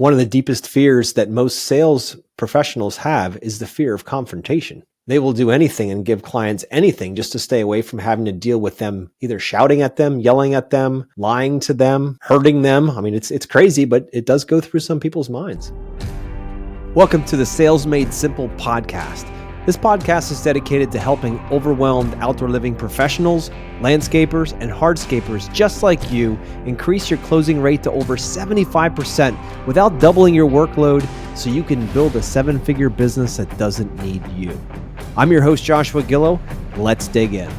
one of the deepest fears that most sales professionals have is the fear of confrontation. They will do anything and give clients anything just to stay away from having to deal with them either shouting at them, yelling at them, lying to them, hurting them. I mean, it's crazy, but it does go through some people's minds. Welcome to the Sales Made Simple podcast. This podcast is dedicated to helping overwhelmed outdoor living professionals, landscapers, and hardscapers just like you increase your closing rate to over 75% without doubling your workload so you can build a seven-figure business that doesn't need you. I'm your host, Joshua Gillow. Let's dig in.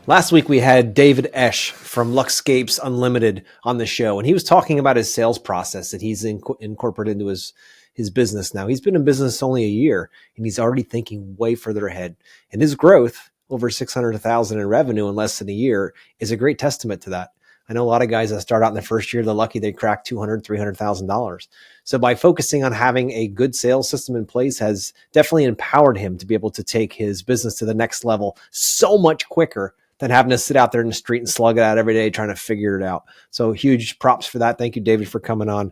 Last week, we had David Esch from Luxscapes Unlimited on the show, and he was talking about his sales process that he's incorporated into his business now. He's been in business only a year, and he's already thinking way further ahead. And his growth, over $600,000 in revenue in less than a year, is a great testament to that. I know a lot of guys that start out in the first year, they're lucky they crack $200,000, $300,000. So by focusing on having a good sales system in place has definitely empowered him to be able to take his business to the next level so much quicker than having to sit out there in the street and slug it out every day trying to figure it out. So huge props for that. Thank you, David, for coming on.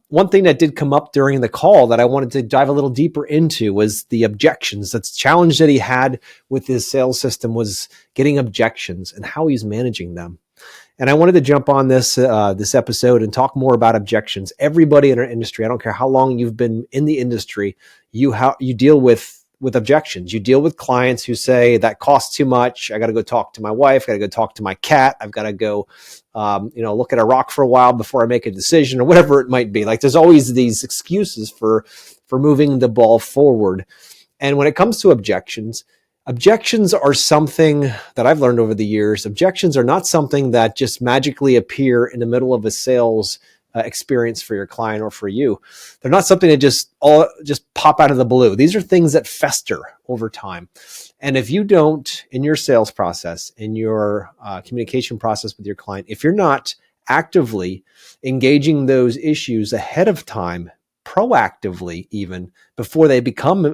One thing that did come up during the call that I wanted to dive a little deeper into was the objections. That's the challenge that he had with his sales system was getting objections and how he's managing them. And I wanted to jump on this episode and talk more about objections. Everybody in our industry, I don't care how long you've been in the industry, you deal with objections. You deal with clients who say that costs too much. I got to go talk to my wife. I got to go talk to my cat. I've got to go, look at a rock for a while before I make a decision or whatever it might be. Like there's always these excuses for moving the ball forward. And when it comes to objections are something that I've learned over the years. Objections are not something that just magically appear in the middle of a sales experience for your client or for you. They're not something that just pop out of the blue. These are things that fester over time. And if you don't, in your sales process, in your communication process with your client, if you're not actively engaging those issues ahead of time, proactively even before they become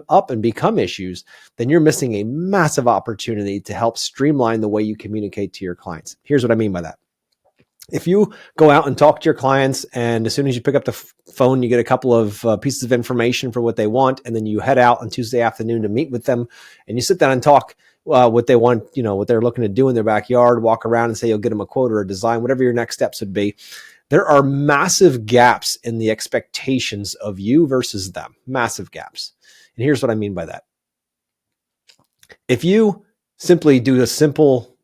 issues, then you're missing a massive opportunity to help streamline the way you communicate to your clients. Here's what I mean by that. If you go out and talk to your clients and as soon as you pick up the phone, you get a couple of pieces of information for what they want, and then you head out on Tuesday afternoon to meet with them and you sit down and talk what they want, what they're looking to do in their backyard, walk around and say you'll get them a quote or a design, whatever your next steps would be. There are massive gaps in the expectations of you versus them, massive gaps. And here's what I mean by that. If you simply do a simple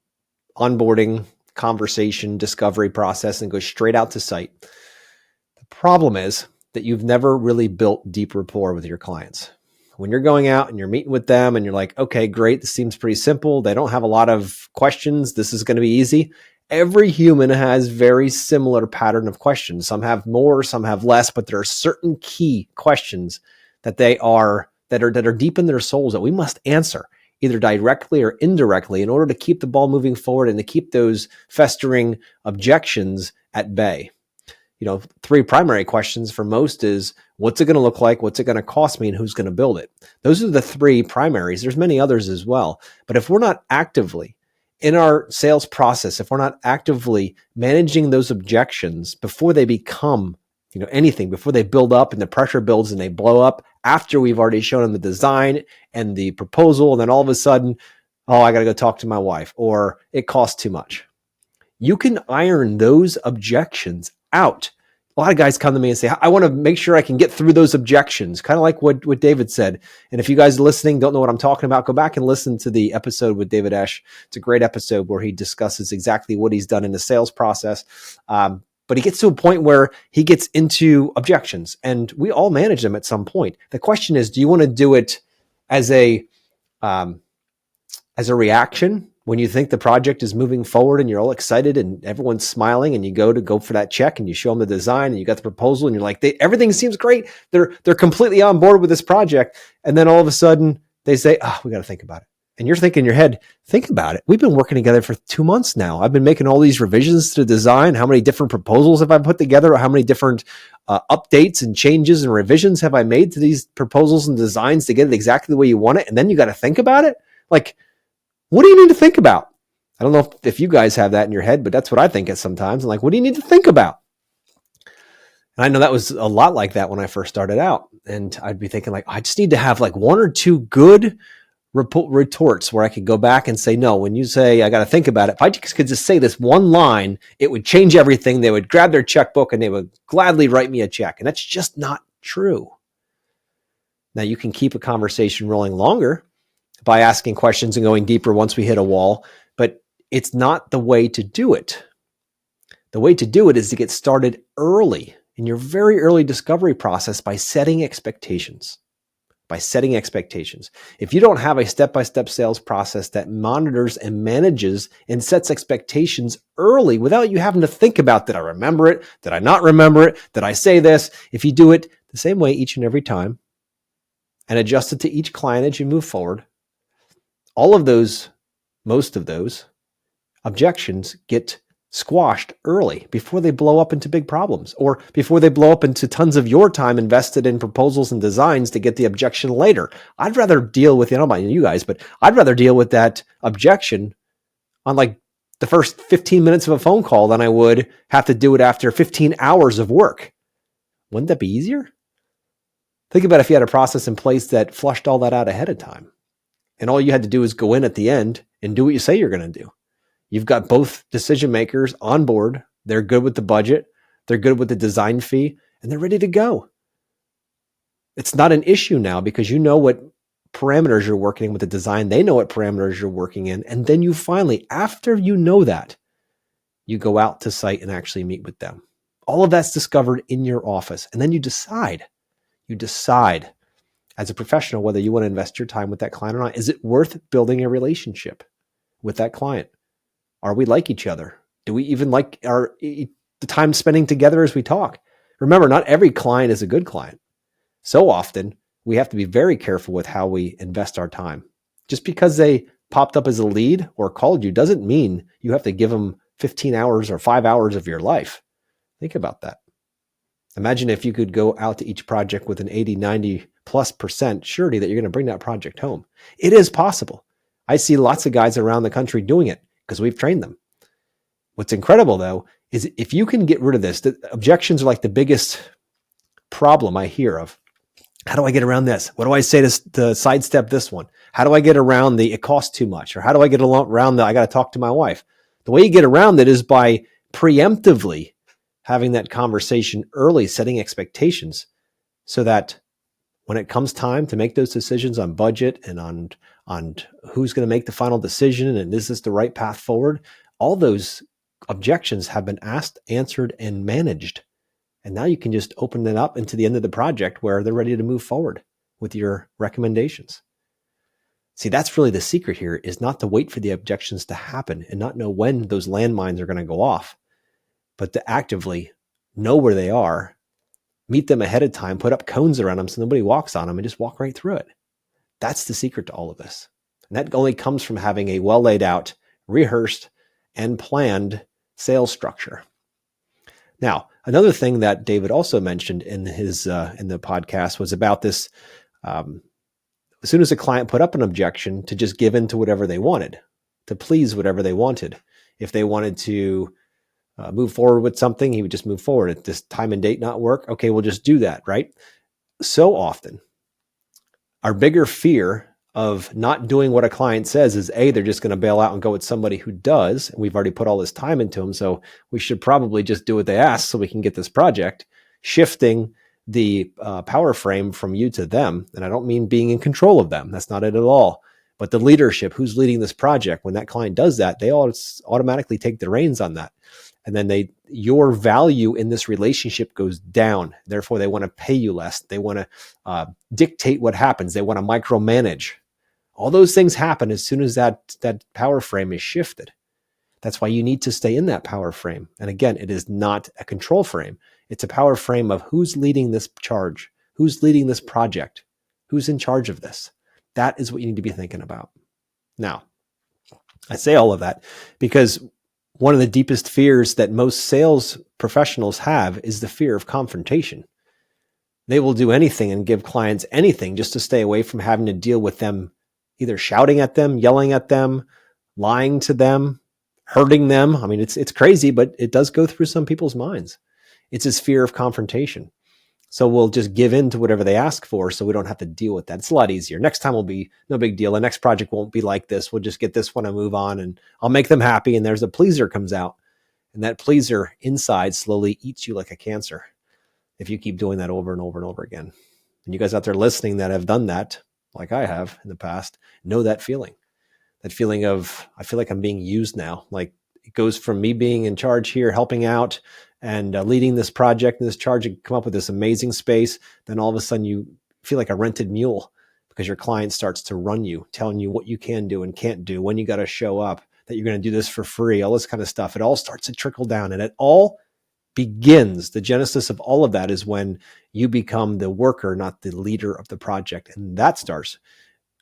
onboarding conversation discovery process and go straight out to site, the problem is that you've never really built deep rapport with your clients. When you're going out and you're meeting with them and you're like, okay, great, this seems pretty simple. They don't have a lot of questions. This is going to be easy. Every human has very similar pattern of questions. Some have more, some have less, but there are certain key questions that are deep in their souls that we must answer, either directly or indirectly, in order to keep the ball moving forward and to keep those festering objections at bay. Three primary questions for most is, what's it going to look like? What's it going to cost me? And who's going to build it? Those are the three primaries. There's many others as well. But if we're not actively in our sales process, if we're not actively managing those objections before they become anything, before they build up and the pressure builds and they blow up, after we've already shown them the design and the proposal, and then all of a sudden, I got to go talk to my wife, or it costs too much. You can iron those objections out. A lot of guys come to me and say, I want to make sure I can get through those objections, kind of like what David said. And if you guys are listening, don't know what I'm talking about, go back and listen to the episode with David Esch. It's a great episode where he discusses exactly what he's done in the sales process. But he gets to a point where he gets into objections, and we all manage them at some point. The question is, do you want to do it as a reaction when you think the project is moving forward and you're all excited and everyone's smiling and you go for that check and you show them the design and you got the proposal and you're like, everything seems great. They're completely on board with this project. And then all of a sudden they say, we got to think about it. And you're thinking in your head, think about it. We've been working together for 2 months now. I've been making all these revisions to the design. How many different proposals have I put together? Or how many different updates and changes and revisions have I made to these proposals and designs to get it exactly the way you want it? And then you got to think about it. Like, what do you need to think about? I don't know if you guys have that in your head, but that's what I think at sometimes. I'm like, what do you need to think about? And I know that was a lot like that when I first started out. And I'd be thinking like, I just need to have like one or two good retorts where I could go back and say, no, when you say I got to think about it, if I just could just say this one line, it would change everything. They would grab their checkbook and they would gladly write me a check. And that's just not true. Now you can keep a conversation rolling longer by asking questions and going deeper once we hit a wall, but it's not the way to do it. The way to do it is to get started early in your very early discovery process by setting expectations. If you don't have a step-by-step sales process that monitors and manages and sets expectations early without you having to think about, did I remember it? Did I not remember it? Did I say this? If you do it the same way each and every time and adjust it to each client as you move forward, most of those objections get squashed early before they blow up into big problems or before they blow up into tons of your time invested in proposals and designs to get the objection later. I'd rather deal with, I don't know about you guys, but I'd rather deal with that objection on like the first 15 minutes of a phone call than I would have to do it after 15 hours of work. Wouldn't that be easier? Think about if you had a process in place that flushed all that out ahead of time. And all you had to do is go in at the end and do what you say you're going to do. You've got both decision makers on board. They're good with the budget. They're good with the design fee, and they're ready to go. It's not an issue now because you know what parameters you're working in with the design. They know what parameters you're working in. And then you finally, after you know that, you go out to site and actually meet with them. All of that's discovered in your office. And then you decide as a professional whether you want to invest your time with that client or not. Is it worth building a relationship with that client? Are we like each other? Do we even like the time spending together as we talk? Remember, not every client is a good client. So often, we have to be very careful with how we invest our time. Just because they popped up as a lead or called you doesn't mean you have to give them 15 hours or 5 hours of your life. Think about that. Imagine if you could go out to each project with an 80, 90+% surety that you're going to bring that project home. It is possible. I see lots of guys around the country doing it because we've trained them. What's incredible, though, is if you can get rid of this, the objections are like the biggest problem I hear of. How do I get around this? What do I say to sidestep this one? How do I get around the it costs too much? Or how do I get around the I got to talk to my wife? The way you get around it is by preemptively having that conversation early, setting expectations so that when it comes time to make those decisions on budget and on who's going to make the final decision and is this the right path forward, all those objections have been asked, answered, and managed. And now you can just open it up into the end of the project where they're ready to move forward with your recommendations. See, that's really the secret here, is not to wait for the objections to happen and not know when those landmines are going to go off, but to actively know where they are, meet them ahead of time, put up cones around them so nobody walks on them, and just walk right through it. That's the secret to all of this. And that only comes from having a well laid out, rehearsed, and planned sales structure. Now, another thing that David also mentioned in the podcast was about this. As soon as a client put up an objection, to just give in to whatever they wanted, to please whatever they wanted. If they wanted to move forward with something, he would just move forward. If this time and date not work, okay, we'll just do that, right? So often, our bigger fear of not doing what a client says is A, they're just going to bail out and go with somebody who does. And we've already put all this time into them, so we should probably just do what they ask so we can get this project, shifting the power frame from you to them. And I don't mean being in control of them. That's not it at all. But the leadership, who's leading this project, when that client does that, they all automatically take the reins on that. And then your value in this relationship goes down. Therefore, they want to pay you less. They want to dictate what happens. They want to micromanage. All those things happen as soon as that power frame is shifted. That's why you need to stay in that power frame. And again, it is not a control frame. It's a power frame of who's leading this charge, who's leading this project, who's in charge of this. That is what you need to be thinking about. Now, I say all of that because one of the deepest fears that most sales professionals have is the fear of confrontation. They will do anything and give clients anything just to stay away from having to deal with them either shouting at them, yelling at them, lying to them, hurting them. I mean, it's crazy, but it does go through some people's minds. It's this fear of confrontation. So we'll just give in to whatever they ask for so we don't have to deal with that. It's a lot easier. Next time will be no big deal. The next project won't be like this. We'll just get this one and move on, and I'll make them happy. And there's a pleaser comes out, and that pleaser inside slowly eats you like a cancer if you keep doing that over and over and over again. And you guys out there listening that have done that, like I have in the past, know that feeling of, I feel like I'm being used now. Like it goes from me being in charge here, helping out and leading this project and this charge and come up with this amazing space. Then all of a sudden you feel like a rented mule because your client starts to run you, telling you what you can do and can't do, when you got to show up, that you're going to do this for free, all this kind of stuff. It all starts to trickle down, and it all begins. The genesis of all of that is when you become the worker, not the leader of the project. And that starts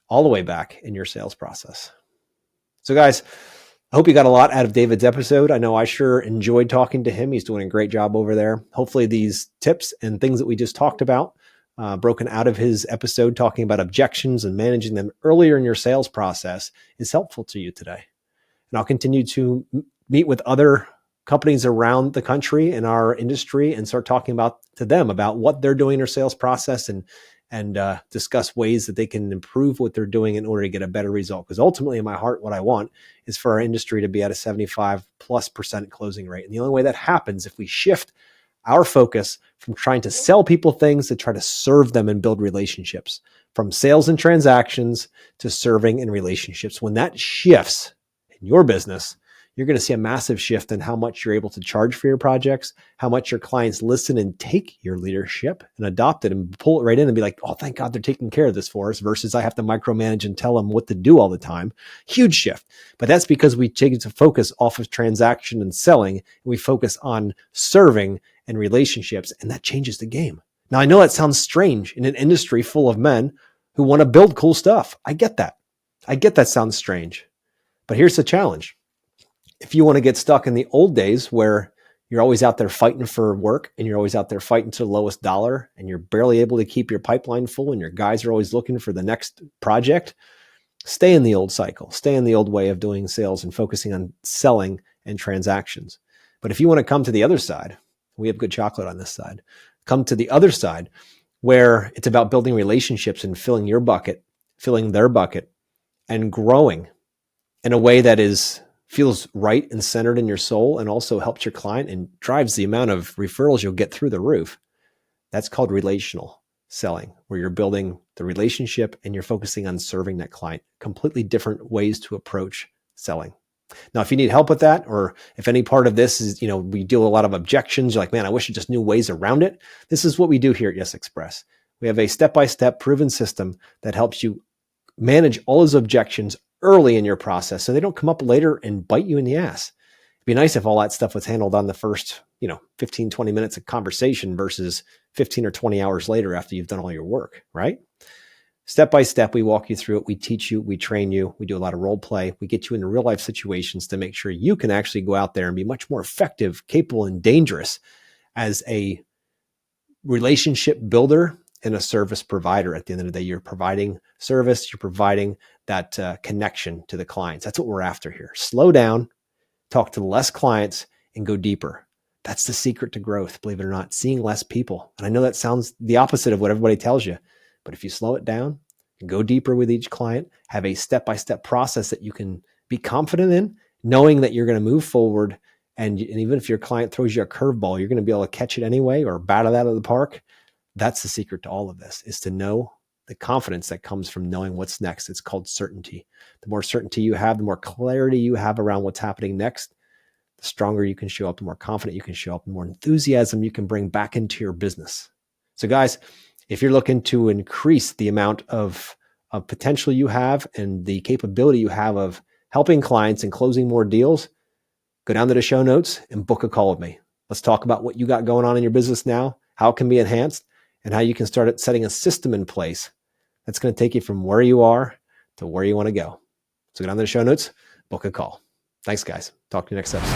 all the way back in your sales process. So guys, I hope you got a lot out of David's episode. I know I sure enjoyed talking to him. He's doing a great job over there. Hopefully these tips and things that we just talked about, broken out of his episode, talking about objections and managing them earlier in your sales process, is helpful to you today. And I'll continue to meet with other companies around the country in our industry and start talking to them about what they're doing in their sales process and discuss ways that they can improve what they're doing in order to get a better result. Because ultimately in my heart, what I want is for our industry to be at a 75+% closing rate. And the only way that happens if we shift our focus from trying to sell people things to try to serve them and build relationships, from sales and transactions to serving and relationships. When that shifts in your business, you're going to see a massive shift in how much you're able to charge for your projects, how much your clients listen and take your leadership and adopt it and pull it right in and be like, oh, thank God they're taking care of this for us, versus I have to micromanage and tell them what to do all the time. Huge shift. But that's because we take it to focus off of transaction and selling, and we focus on serving and relationships, and that changes the game. Now, I know that sounds strange in an industry full of men who want to build cool stuff. I get that. That sounds strange. But here's the challenge. If you want to get stuck in the old days where you're always out there fighting for work and you're always out there fighting to the lowest dollar and you're barely able to keep your pipeline full and your guys are always looking for the next project, stay in the old cycle, stay in the old way of doing sales and focusing on selling and transactions. But if you want to come to the other side, we have good chocolate on this side, come to the other side where it's about building relationships and filling your bucket, filling their bucket, and growing in a way that feels right and centered in your soul and also helps your client and drives the amount of referrals you'll get through the roof. That's called relational selling, where you're building the relationship and you're focusing on serving that client. Completely different ways to approach selling. Now, if you need help with that, or if any part of this is, we deal with a lot of objections, you're like, man, I wish I just knew ways around it. This is what we do here at Yes Express. We have a step-by-step proven system that helps you manage all those objections early in your process so they don't come up later and bite you in the ass. It'd be nice if all that stuff was handled on the first, 15, 20 minutes of conversation versus 15 or 20 hours later after you've done all your work, right? Step by step, we walk you through it. We teach you, we train you, we do a lot of role play. We get you into real life situations to make sure you can actually go out there and be much more effective, capable, and dangerous as a relationship builder and a service provider. At the end of the day, you're providing service, you're providing that connection to the clients. That's what we're after here. Slow down, talk to less clients, and go deeper. That's the secret to growth, believe it or not, seeing less people. And I know that sounds the opposite of what everybody tells you, but if you slow it down and go deeper with each client, have a step-by-step process that you can be confident in, knowing that you're going to move forward. And even if your client throws you a curveball, you're going to be able to catch it anyway or bat it out of the park. That's the secret to all of this, is to know the confidence that comes from knowing what's next. It's called certainty. The more certainty you have, the more clarity you have around what's happening next, the stronger you can show up, the more confident you can show up, the more enthusiasm you can bring back into your business. So guys, if you're looking to increase the amount of potential you have and the capability you have of helping clients and closing more deals, go down to the show notes and book a call with me. Let's talk about what you got going on in your business now, how it can be enhanced, and how you can start setting a system in place that's going to take you from where you are to where you want to go. So go down to the show notes, book a call. Thanks, guys. Talk to you next episode.